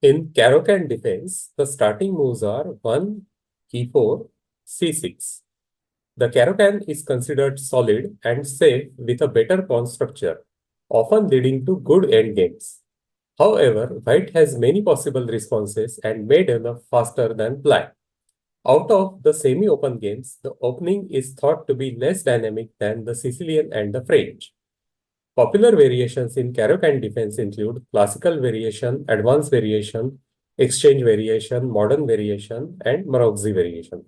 In Caro Kann Defense, the starting moves are 1, e4, c6. The Caro Kann is considered solid and safe with a better pawn structure, often leading to good endgames. However, white has many possible responses and may develop faster than black. Out of the semi-open games, the opening is thought to be less dynamic than the Sicilian and the French. Popular variations in Caro Kann defense include classical variation, advanced variation, exchange variation, modern variation, and Maróczy variation.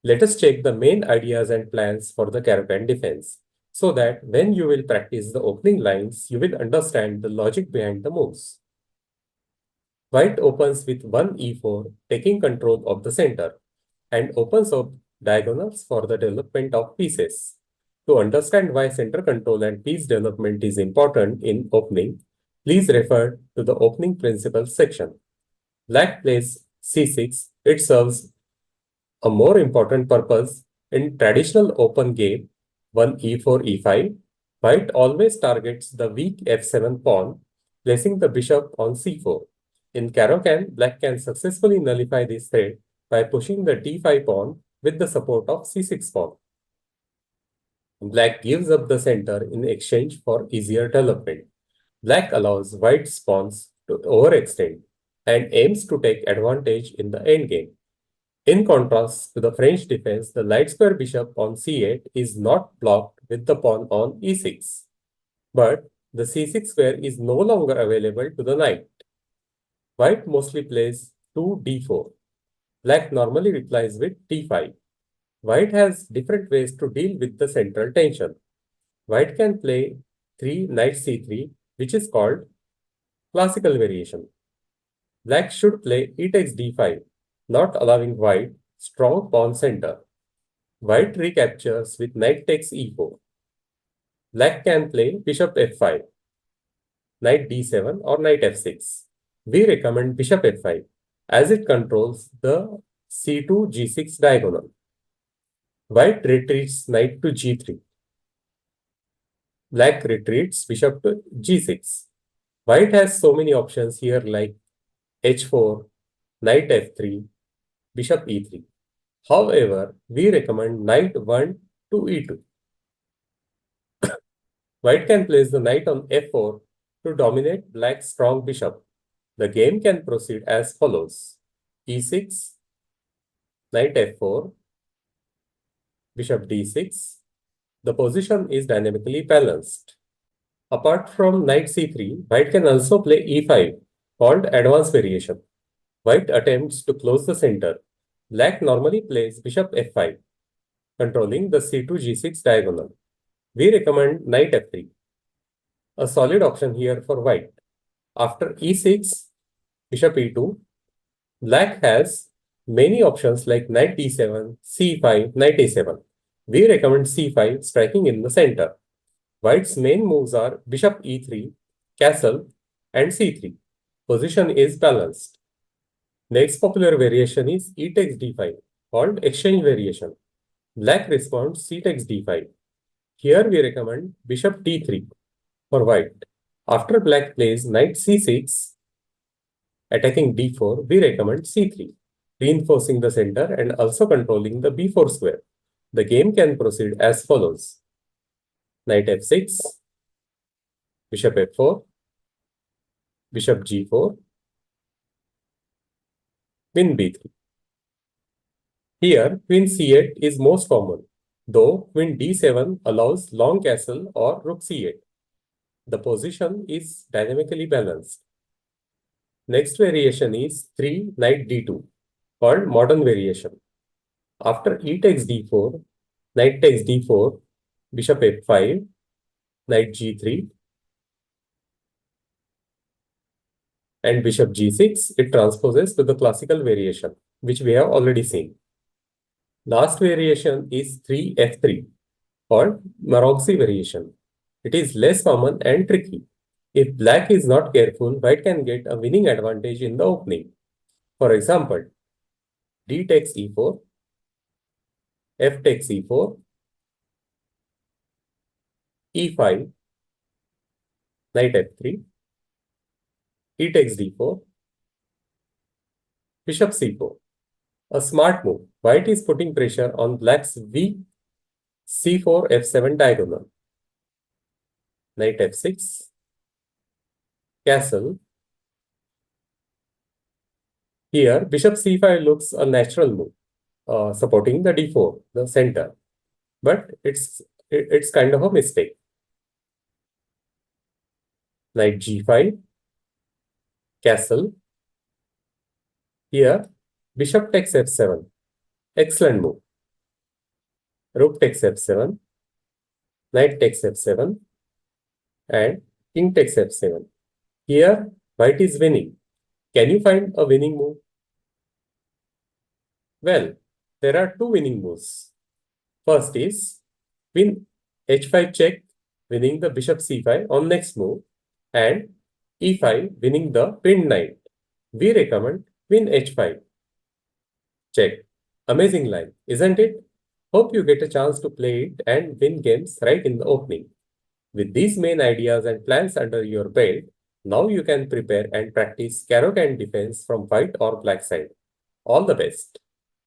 Let us check the main ideas and plans for the Caro Kann defense so that when you will practice the opening lines, you will understand the logic behind the moves. White opens with 1 e4, taking control of the center, and opens up diagonals for the development of pieces. To understand why center control and piece development is important in opening, please refer to the opening principles section. Black plays c6. It serves a more important purpose in traditional open game 1 e4 e5. White always targets the weak f7 pawn, placing the bishop on c4. In Caro Kann, black can successfully nullify this threat by pushing the d5 pawn with the support of c6 pawn. Black gives up the center in exchange for easier development. Black allows white's pawns to overextend and aims to take advantage in the endgame. In contrast to the French defense, the light square bishop on c8 is not blocked with the pawn on e6, but the c6 square is no longer available to the knight. White mostly plays 2d4. Black normally replies with d5. White has different ways to deal with the central tension. White can play 3 knight c3, which is called classical variation. Black should play e takes d5, not allowing white strong pawn center. White recaptures with knight takes e4. Black can play bishop f5, knight d7 or knight f6. We recommend bishop f5 as it controls the c2 g6 diagonal. White retreats knight to g3. Black retreats bishop to g6. White has so many options here like h4, knight f3, bishop e3. However, we recommend knight 1 to e2. White can place the knight on f4 to dominate black's strong bishop. The game can proceed as follows. e6, knight f4, bishop d6. The position is dynamically balanced. Apart from knight c3, white can also play e5, called advanced variation. White attempts to close the center. Black normally plays bishop f5, controlling the c2 g6 diagonal. We recommend knight f3, a solid option here for white. After e6, bishop e2, black has many options like knight d7, c5, knight a7. We recommend c5 striking in the center. White's main moves are bishop e3, castle, and c3. Position is balanced. Next popular variation is e takes d5, called exchange variation. Black responds c takes d5. Here we recommend bishop d3 for white. After black plays knight c6, attacking d4, we recommend c3, reinforcing the center and also controlling the b4 square. The game can proceed as follows. Knight f6, bishop f4, bishop g4, queen b3. Here, queen c8 is most common, though queen d7 allows long castle or rook c8. The position is dynamically balanced. Next variation is 3 knight d2, called modern variation. After e takes d4, knight takes d4, bishop f5, knight g3, and bishop g6, it transposes to the classical variation, which we have already seen. Last variation is 3f3, called Maróczy variation. It is less common and tricky. If black is not careful, white can get a winning advantage in the opening. For example, d takes e4, f takes e4, e5, knight f3, e takes d4, Bishop c4. A smart move. White is putting pressure on black's weak c4 f7 diagonal. Knight f6. Castle. Here, bishop c5 looks a natural move, supporting the d4, the center. But it's kind of a mistake. Knight g5. Castle. Here, bishop takes f7. Excellent move. Rook takes f7. Knight takes f7. And king takes f7. Here, white is winning. Can you find a winning move? Well, there are two winning moves. First is win h5 check, winning the bishop c5 on next move, and e5 winning the pinned knight. We recommend win h5 check. Amazing line, isn't it? Hope you get a chance to play it and win games right in the opening. With these main ideas and plans under your belt, now you can prepare and practice Caro Kann defense from white or black side. All the best.